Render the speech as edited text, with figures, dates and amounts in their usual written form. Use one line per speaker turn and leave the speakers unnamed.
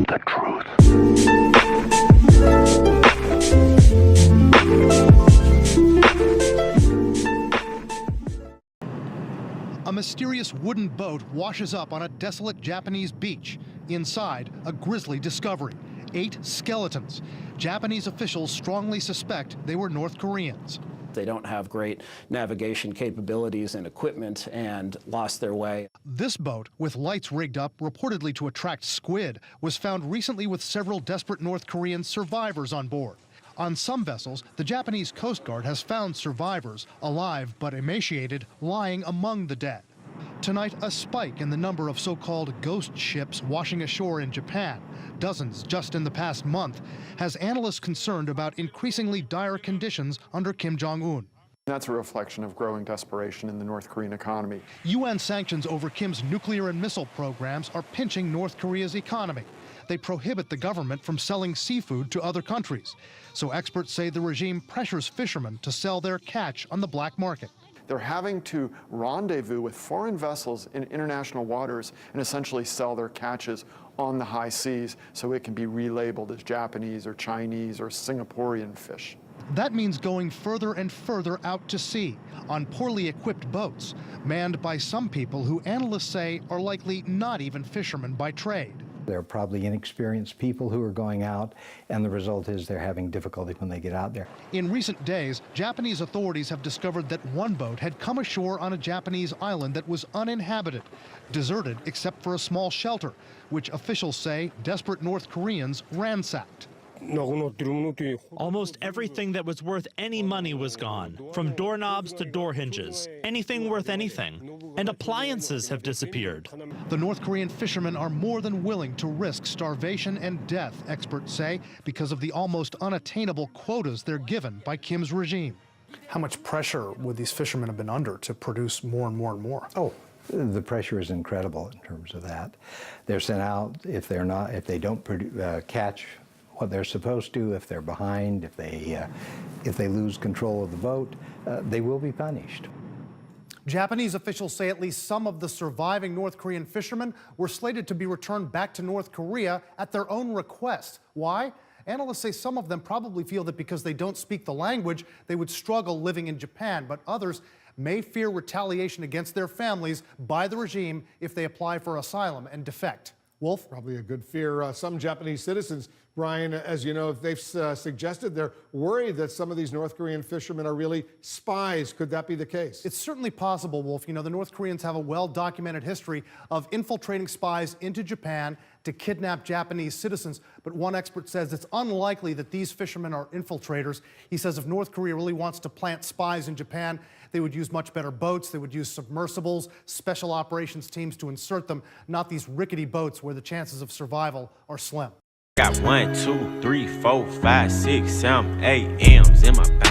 the truth.
A mysterious wooden boat washes up on a desolate Japanese beach. Inside, a grisly discovery: 8 skeletons. Japanese officials strongly suspect they were North Koreans.
They don't have great navigation capabilities and equipment and lost their way.
This boat, with lights rigged up reportedly to attract squid, was found recently with several desperate North Korean survivors on board. On some vessels, the Japanese Coast Guard has found survivors, alive but emaciated, lying among the dead. Tonight, a spike in the number of so-called ghost ships washing ashore in Japan, dozens just in the past month, has analysts concerned about increasingly dire conditions under Kim Jong-un.
That's a reflection of growing desperation in the North Korean economy.
UN sanctions over Kim's nuclear and missile programs are pinching North Korea's economy. They prohibit the government from selling seafood to other countries. So experts say the regime pressures fishermen to sell their catch on the black market.
They're having to rendezvous with foreign vessels in international waters and essentially sell their catches on the high seas so it can be relabeled as Japanese or Chinese or Singaporean fish.
That means going further and further out to sea on poorly equipped boats, manned by some people who analysts say are likely not even fishermen by trade.
They're probably inexperienced people who are going out, and the result is they're having difficulty when they get out there.
In recent days, Japanese authorities have discovered that one boat had come ashore on a Japanese island that was uninhabited, deserted except for a small shelter, which officials say desperate North Koreans ransacked.
Almost everything that was worth any money was gone, from doorknobs to door hinges, anything worth anything. And appliances have disappeared.
The North Korean fishermen are more than willing to risk starvation and death, experts say, because of the almost unattainable quotas they're given by Kim's regime.
How much pressure would these fishermen have been under to produce more and more and more?
Oh, the pressure is incredible in terms of that. They're sent out if they don't catch what they're supposed to, if they're behind, if they lose control of the boat, they will be punished.
Japanese officials say at least some of the surviving North Korean fishermen were slated to be returned back to North Korea at their own request. Why? Analysts say some of them probably feel that because they don't speak the language, they would struggle living in Japan, but others may fear retaliation against their families by the regime if they apply for asylum and defect. Wolf?
Probably a good fear. Some Japanese citizens, Brian, as you know, they've suggested they're worried that some of these North Korean fishermen are really spies. Could that be the case?
It's certainly possible, Wolf. You know, the North Koreans have a well-documented history of infiltrating spies into Japan to kidnap Japanese citizens. But one expert says it's unlikely that these fishermen are infiltrators. He says if North Korea really wants to plant spies in Japan, they would use much better boats. They would use submersibles, special operations teams to insert them, not these rickety boats where the chances of survival are slim.
Got 1, 2, 3, 4, 5, 6, 7, 8 M's in my bag.